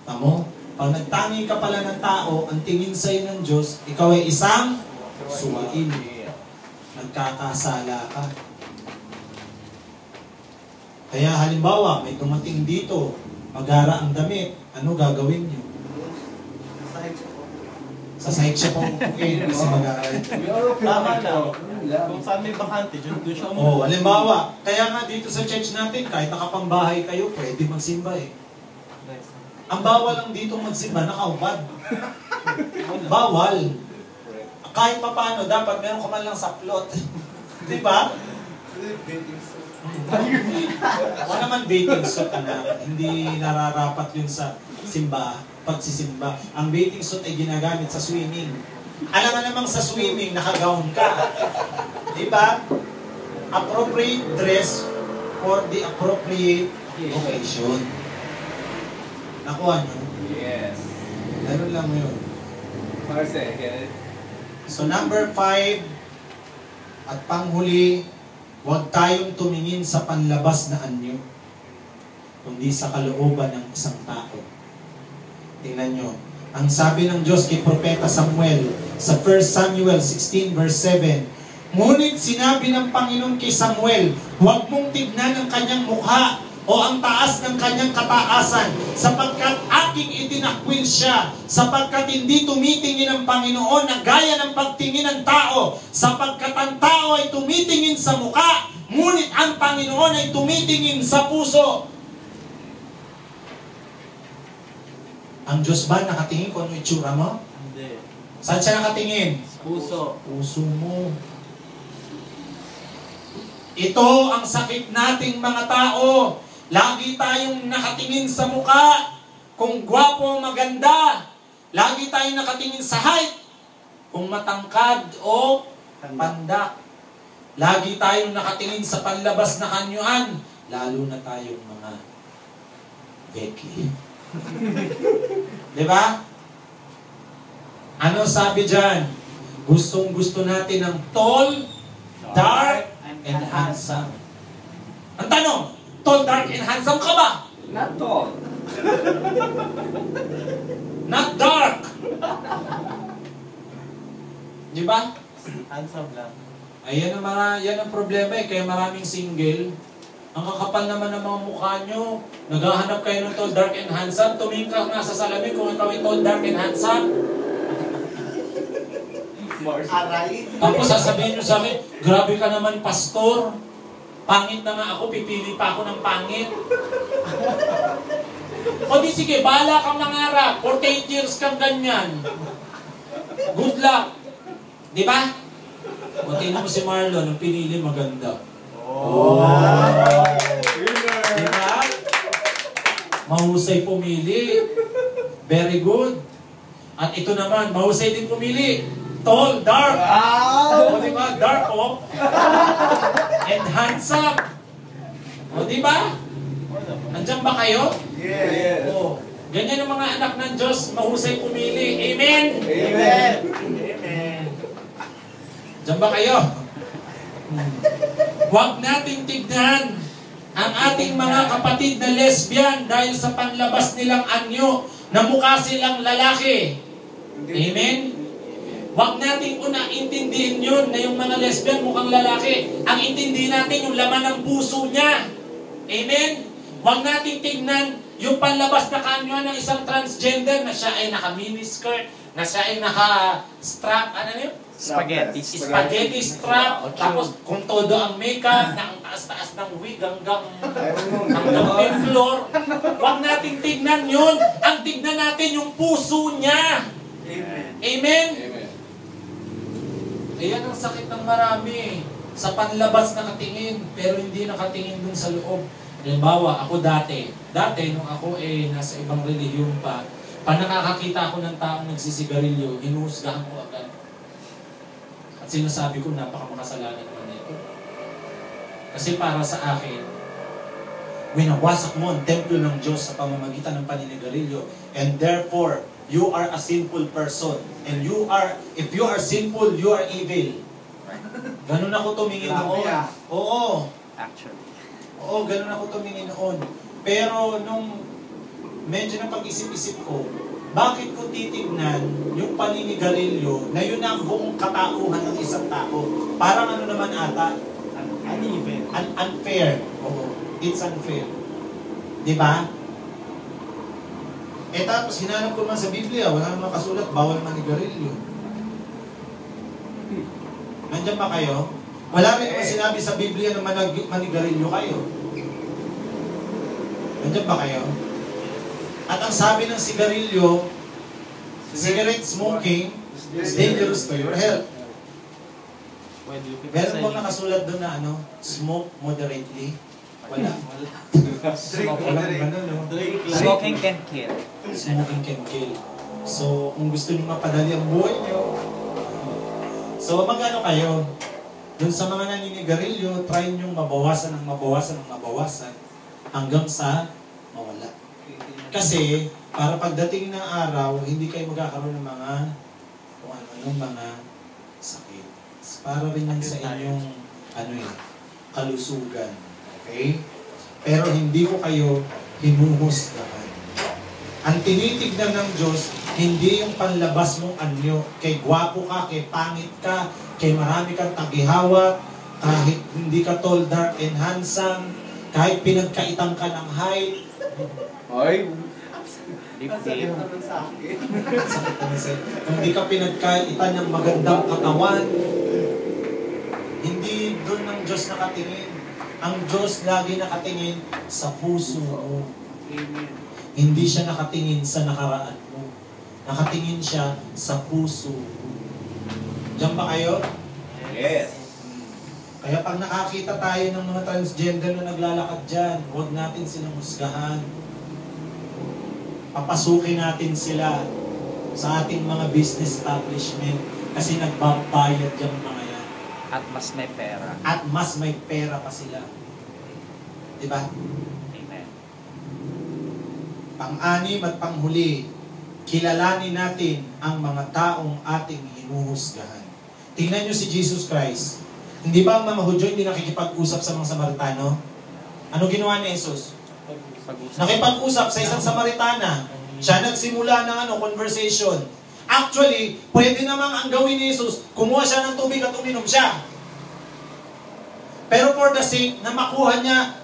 Tamo? Pag nagtangi ka pala ng tao, ang tingin sa'yo ng Diyos, ikaw ay isang suwain. Nagkakasala ka. Kaya halimbawa, may dumating dito, magara ang damit, ano gagawin niyo? Sa site siya pong kasi mag-aaral. Tama na. Kung saan may bakante, dyan siya mo. Halimbawa, kaya nga dito sa church natin, kahit nakapambahay kayo, pwede magsimba eh. Ang bawal lang dito magsimba, nakaubad. Bawal. Kahit paano, dapat meron ka man lang sa plot. Di ba? Wala naman bathing suit, anak. Hindi nararapat yun sa simba. Pagsisimba. Ang bathing suit ay ginagamit sa swimming. Alam nga namang sa swimming, naka-gown ka. Diba? Appropriate dress for the appropriate occasion. Nakuha nyo? Yes. Ganun lang yun. Marce, get it? So number 5, at panghuli, huwag tayong tumingin sa panlabas na anyo, kundi sa kalooban ng isang tao. Tingnan nyo. Ang sabi ng Diyos kay Propeta Samuel sa 1 Samuel 16 verse 7, ngunit sinabi ng Panginoon kay Samuel, huwag mong tignan ang kanyang mukha o ang taas ng kanyang kataasan, sapagkat aking itinakwil siya, sapagkat hindi tumitingin ang Panginoon na gaya ng pagtingin ng tao, sapagkat ang tao ay tumitingin sa mukha, ngunit ang Panginoon ay tumitingin sa puso. Ang Diyos ba nakatingin kung ano itsura mo? Hindi. Saan siya nakatingin? Puso. Puso mo. Ito ang sakit nating mga tao. Lagi tayong nakatingin sa mukha. Kung gwapo, maganda. Lagi tayong nakatingin sa height. Kung matangkad o pandak. Lagi tayong nakatingin sa panlabas na kanyuan. Lalo na tayong mga Becky. Diba? Ano sabi dyan? Gustong-gusto natin ng tall, dark, and handsome. Ang tanong, tall, dark, and handsome ka ba? Not tall. Not dark. Diba? Handsome lang. Ayan ang problema eh. Kaya maraming single. Ang kakapal naman ng mga mukha nyo. Naghahanap kayo ng tall, dark, and handsome. Tumingin ka nga sa salamin kung ikaw ay tall, dark, and handsome. Aray. Tapos sasabihin nyo sa akin, grabe ka naman, pastor. Pangit na nga ako, pipili pa ako ng pangit. O di sige, bahala kang nangarap. 48 years kang ganyan. Good luck. Di ba? O tingnan mo si Marlon, ang pinili maganda. Oh. Diba? Mahusay pumili. Very good. At ito naman, mahusay din pumili. Tall, dark. O diba? Dark, oh. And handsome. O diba? Nandiyan ba kayo? Yes. O. Ganyan ang mga anak ng Diyos, mahusay pumili. Amen? Amen. Amen. Diyan ba kayo? Huwag nating tignan ang ating mga kapatid na lesbian dahil sa panlabas nilang anyo na mukha silang lalaki. Amen? Huwag nating intindihin yun na yung mga lesbian mukhang lalaki. Ang intindi natin yung laman ng puso niya. Amen? Huwag nating tignan yung panlabas na kaanyuan ng isang transgender na siya ay naka-miniskirt, na siya ay naka-strap, ano yun? Spaghetti strap, tapos kung todo ang makeup, na ang taas-taas ng wig hanggang may floor. Huwag nating tignan yun. Ang tignan natin yung puso niya. Amen. Amen? Ayan ang sakit ng marami. Sa panlabas nakatingin, pero hindi nakatingin dun sa loob. Halimbawa, ako dati nung ako nasa ibang relihiyon pa nakakakita ako ng taong nagsisigarilyo, hinuhusgahan ko agad. At sinasabi ko, napakamakasalanan naman nito. Kasi para sa akin, winawasak mo ang templo ng Diyos sa pamamagitan ng paninigarilyo. And therefore, you are a sinful person. And if you are sinful, you are evil. Ganun ako tumingin noon. Oo. Actually. Oo, ganun ako tumingin noon. Pero nung medyo napag-isip-isip ko, bakit ko titignan yung paninigarilyo na yun ang buong katauhan ng isang tao? Parang ano naman ata? Uneven. Unfair. Oo. It's unfair. Di ba? Eh tapos, hinanap ko naman sa Biblia, wala naman kasulat, bawal manigarilyo. Nandiyan ba kayo? Wala rin naman sinabi sa Biblia na manigarilyo kayo. Nandiyan ba kayo? At ang sabi ng sigarilyo, cigarette smoking is dangerous to your health. Meron bang nakasulat doon na ano, smoke moderately? Wala. Walang ganun, no? Smoking can kill. Smoking can kill. So, kung gusto niyo mapadali ang buhay niyo, so magano kayo? Doon sa mga naninigarilyo, try niyo mabawasan hanggang sa mawala. Kasi, para pagdating ng araw, hindi kayo magkakaroon ng mga kung ano-anong mga sakit. Para rin yan sa inyong kalusugan. Okay? Pero hindi ko kayo hinuhusgahan. Ang tinitignan ng Diyos, hindi yung panlabas mong anyo. Kay gwapo ka, kay pangit ka, kay marami kang tagihawat, kahit hindi ka tall, dark, and handsome, kahit pinagkaitan ka ng height. Hoy, Sakit naman sa akin. Sakit naman sa'yo. Kung di ka pinagkaitan ng magandang katawan, hindi doon ang Diyos nakatingin. Ang Diyos lagi nakatingin sa puso mo. Hindi siya nakatingin sa nakaraan mo. Nakatingin siya sa puso mo. Diyan ba kayo? yes. Kaya pag nakakita tayo ng mga transgender na naglalakad dyan, huwag natin silang husgahan. Papasukin natin sila sa ating mga business establishment kasi nagbabayad yung mga yan. At mas may pera. At mas may pera pa sila. Diba? Amen. Pang-anim at panghuli, kilalanin natin ang mga taong ating hinuhusgahan. Tingnan nyo si Jesus Christ. Hindi ba ang mga Hudyo hindi nakikipag-usap sa mga Samaritano? Ano ginawa ni Jesus? Nakipag-usap sa isang Samaritana. Siya nagsimula ng conversation. Actually, pwede namang ang gawin ni Jesus, kumuha siya ng tubig at uminom siya. Pero for the sake na makuha niya